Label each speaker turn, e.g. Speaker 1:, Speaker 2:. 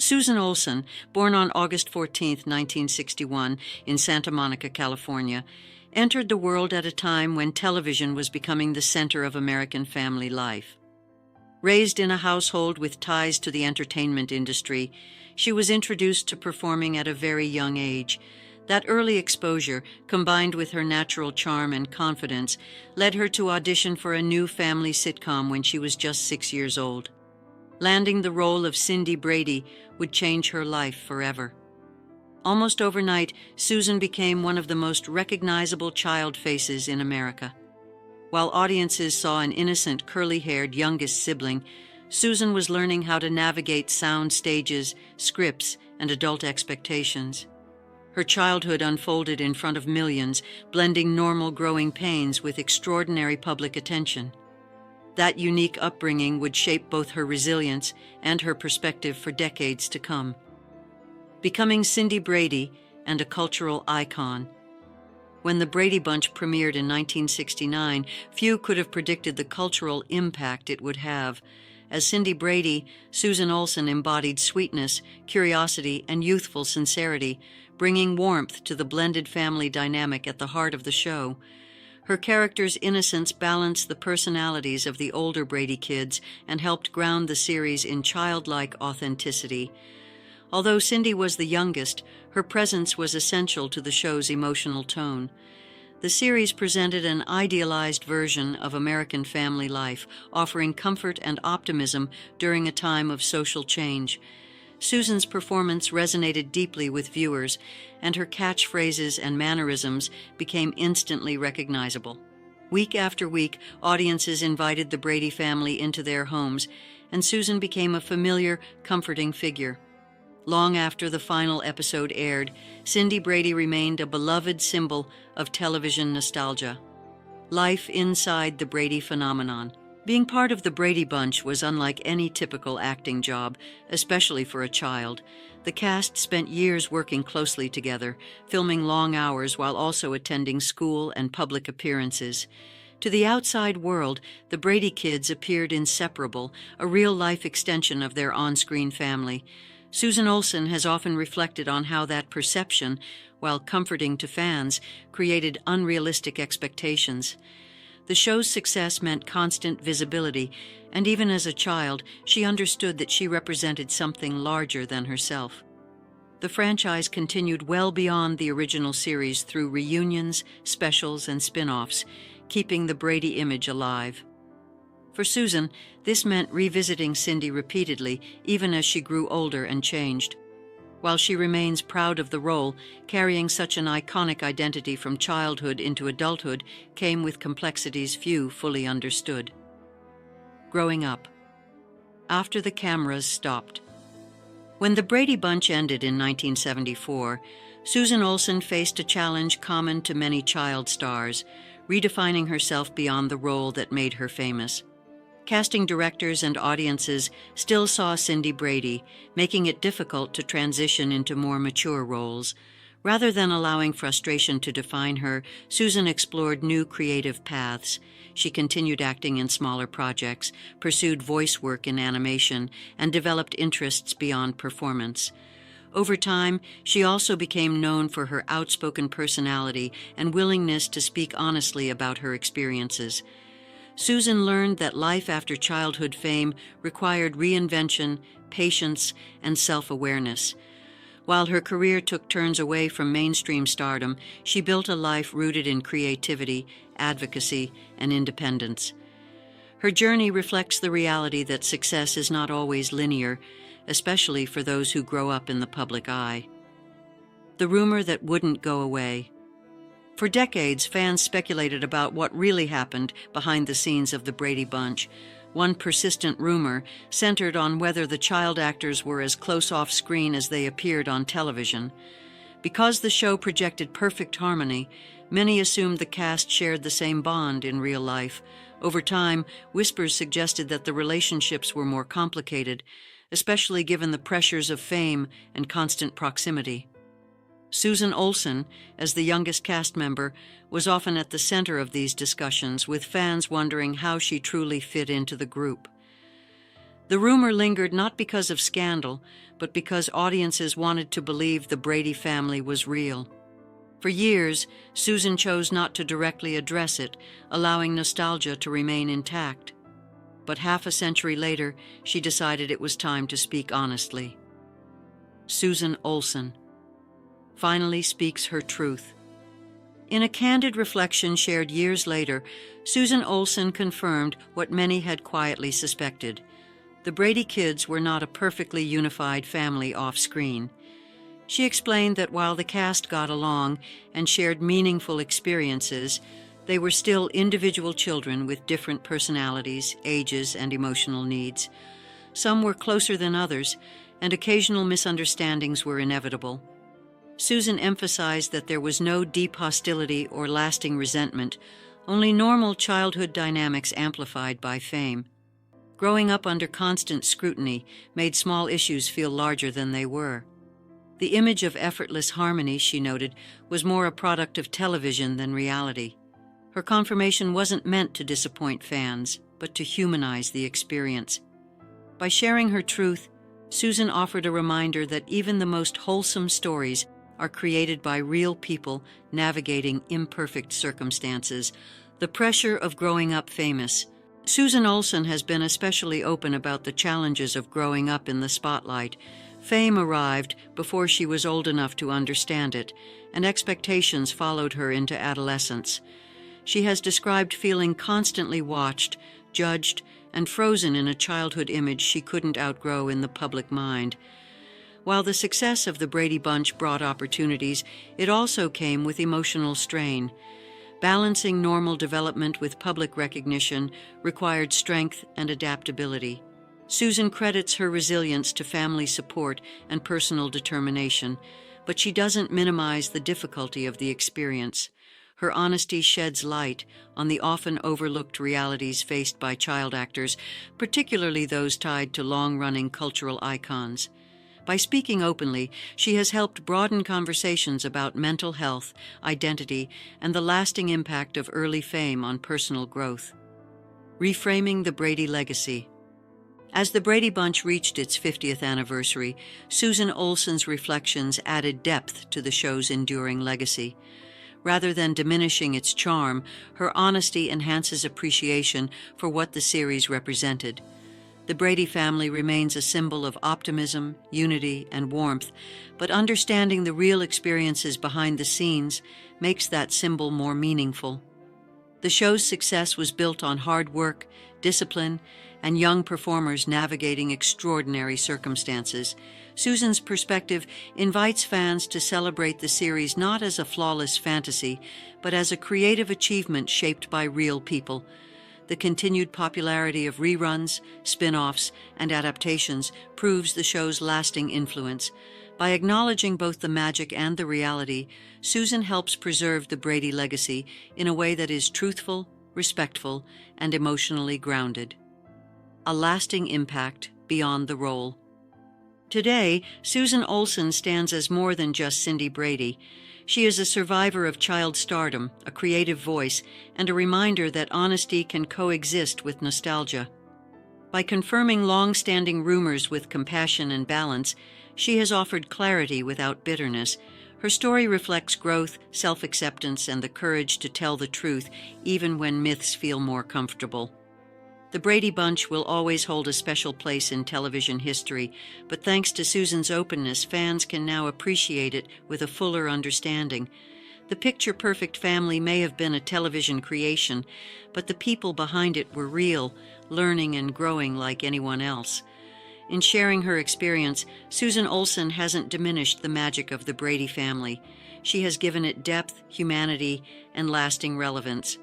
Speaker 1: Susan Olsen, born on August 14, 1961, in Santa Monica, California, entered the world at a time when television was becoming the center of American family life. Raised in a household with ties to the entertainment industry, she was introduced to performing at a very young age. That early exposure, combined with her natural charm and confidence, led her to audition for a new family sitcom when she was just 6 years old. Landing the role of Cindy Brady would change her life forever. Almost overnight, Susan became one of the most recognizable child faces in America. While audiences saw an innocent, curly-haired youngest sibling, Susan was learning how to navigate sound stages, scripts, and adult expectations. Her childhood unfolded in front of millions, blending normal growing pains with extraordinary public attention. That unique upbringing would shape both her resilience and her perspective for decades to come. Becoming Cindy Brady and a cultural icon. When the Brady Bunch premiered in 1969, few could have predicted the cultural impact it would have. As Cindy Brady, Susan Olsen embodied sweetness, curiosity, and youthful sincerity, bringing warmth to the blended family dynamic at the heart of the show. Her character's innocence balanced the personalities of the older Brady kids and helped ground the series in childlike authenticity. Although Cindy was the youngest, her presence was essential to the show's emotional tone. The series presented an idealized version of American family life, offering comfort and optimism during a time of social change. Susan's performance resonated deeply with viewers, and her catchphrases and mannerisms became instantly recognizable. Week after week, audiences invited the Brady family into their homes, and Susan became a familiar, comforting figure. Long after the final episode aired, Cindy Brady remained a beloved symbol of television nostalgia. Life inside the Brady phenomenon. Being part of the Brady Bunch was unlike any typical acting job, especially for a child. The cast spent years working closely together, filming long hours while also attending school and public appearances. To the outside world, the Brady kids appeared inseparable, a real-life extension of their on-screen family. Susan Olsen has often reflected on how that perception, while comforting to fans, created unrealistic expectations. The show's success meant constant visibility, and even as a child, she understood that she represented something larger than herself. The franchise continued well beyond the original series through reunions, specials, and spin-offs, keeping the Brady image alive. For Susan, this meant revisiting Cindy repeatedly, even as she grew older and changed. While she remains proud of the role, carrying such an iconic identity from childhood into adulthood came with complexities few fully understood. Growing up. After the cameras stopped. When the Brady Bunch ended in 1974, Susan Olsen faced a challenge common to many child stars, redefining herself beyond the role that made her famous. Casting directors and audiences still saw Cindy Brady, making it difficult to transition into more mature roles. Rather than allowing frustration to define her, Susan explored new creative paths. She continued acting in smaller projects, pursued voice work in animation, and developed interests beyond performance. Over time, she also became known for her outspoken personality and willingness to speak honestly about her experiences. Susan learned that life after childhood fame required reinvention, patience, and self-awareness. While her career took turns away from mainstream stardom, she built a life rooted in creativity, advocacy, and independence. Her journey reflects the reality that success is not always linear, especially for those who grow up in the public eye. The rumor that wouldn't go away. For decades, fans speculated about what really happened behind the scenes of the Brady Bunch. One persistent rumor centered on whether the child actors were as close off-screen as they appeared on television. Because the show projected perfect harmony, many assumed the cast shared the same bond in real life. Over time, whispers suggested that the relationships were more complicated, especially given the pressures of fame and constant proximity. Susan Olsen, as the youngest cast member, was often at the center of these discussions, with fans wondering how she truly fit into the group. The rumor lingered not because of scandal, but because audiences wanted to believe the Brady family was real. For years, Susan chose not to directly address it, allowing nostalgia to remain intact. But half a century later, she decided it was time to speak honestly. Susan Olsen finally speaks her truth. In a candid reflection shared years later, Susan Olsen confirmed what many had quietly suspected. The Brady kids were not a perfectly unified family off-screen. She explained that while the cast got along and shared meaningful experiences, they were still individual children with different personalities, ages, and emotional needs. Some were closer than others, and occasional misunderstandings were inevitable. Susan emphasized that there was no deep hostility or lasting resentment, only normal childhood dynamics amplified by fame. Growing up under constant scrutiny made small issues feel larger than they were. The image of effortless harmony, she noted, was more a product of television than reality. Her confirmation wasn't meant to disappoint fans, but to humanize the experience. By sharing her truth, Susan offered a reminder that even the most wholesome stories are created by real people navigating imperfect circumstances. The pressure of growing up famous. Susan Olsen has been especially open about the challenges of growing up in the spotlight. Fame arrived before she was old enough to understand it, and expectations followed her into adolescence. She has described feeling constantly watched, judged, and frozen in a childhood image she couldn't outgrow in the public mind. While the success of the Brady Bunch brought opportunities, it also came with emotional strain. Balancing normal development with public recognition required strength and adaptability. Susan credits her resilience to family support and personal determination, but she doesn't minimize the difficulty of the experience. Her honesty sheds light on the often overlooked realities faced by child actors, particularly those tied to long-running cultural icons. By speaking openly, she has helped broaden conversations about mental health, identity, and the lasting impact of early fame on personal growth. Reframing the Brady legacy. As the Brady Bunch reached its 50th anniversary, Susan Olsen's reflections added depth to the show's enduring legacy. Rather than diminishing its charm, her honesty enhances appreciation for what the series represented. The Brady family remains a symbol of optimism, unity, and warmth, but understanding the real experiences behind the scenes makes that symbol more meaningful. The show's success was built on hard work, discipline, and young performers navigating extraordinary circumstances. Susan's perspective invites fans to celebrate the series not as a flawless fantasy, but as a creative achievement shaped by real people. The continued popularity of reruns, spin-offs, and adaptations proves the show's lasting influence. By acknowledging both the magic and the reality, Susan helps preserve the Brady legacy in a way that is truthful, respectful, and emotionally grounded. A lasting impact beyond the role. Today, Susan Olsen stands as more than just Cindy Brady. She is a survivor of child stardom, a creative voice, and a reminder that honesty can coexist with nostalgia. By confirming long-standing rumors with compassion and balance, she has offered clarity without bitterness. Her story reflects growth, self-acceptance, and the courage to tell the truth, even when myths feel more comfortable. The Brady Bunch will always hold a special place in television history, but thanks to Susan's openness, fans can now appreciate it with a fuller understanding. The picture-perfect family may have been a television creation, but the people behind it were real, learning and growing like anyone else. In sharing her experience, Susan Olsen hasn't diminished the magic of the Brady family. She has given it depth, humanity, and lasting relevance.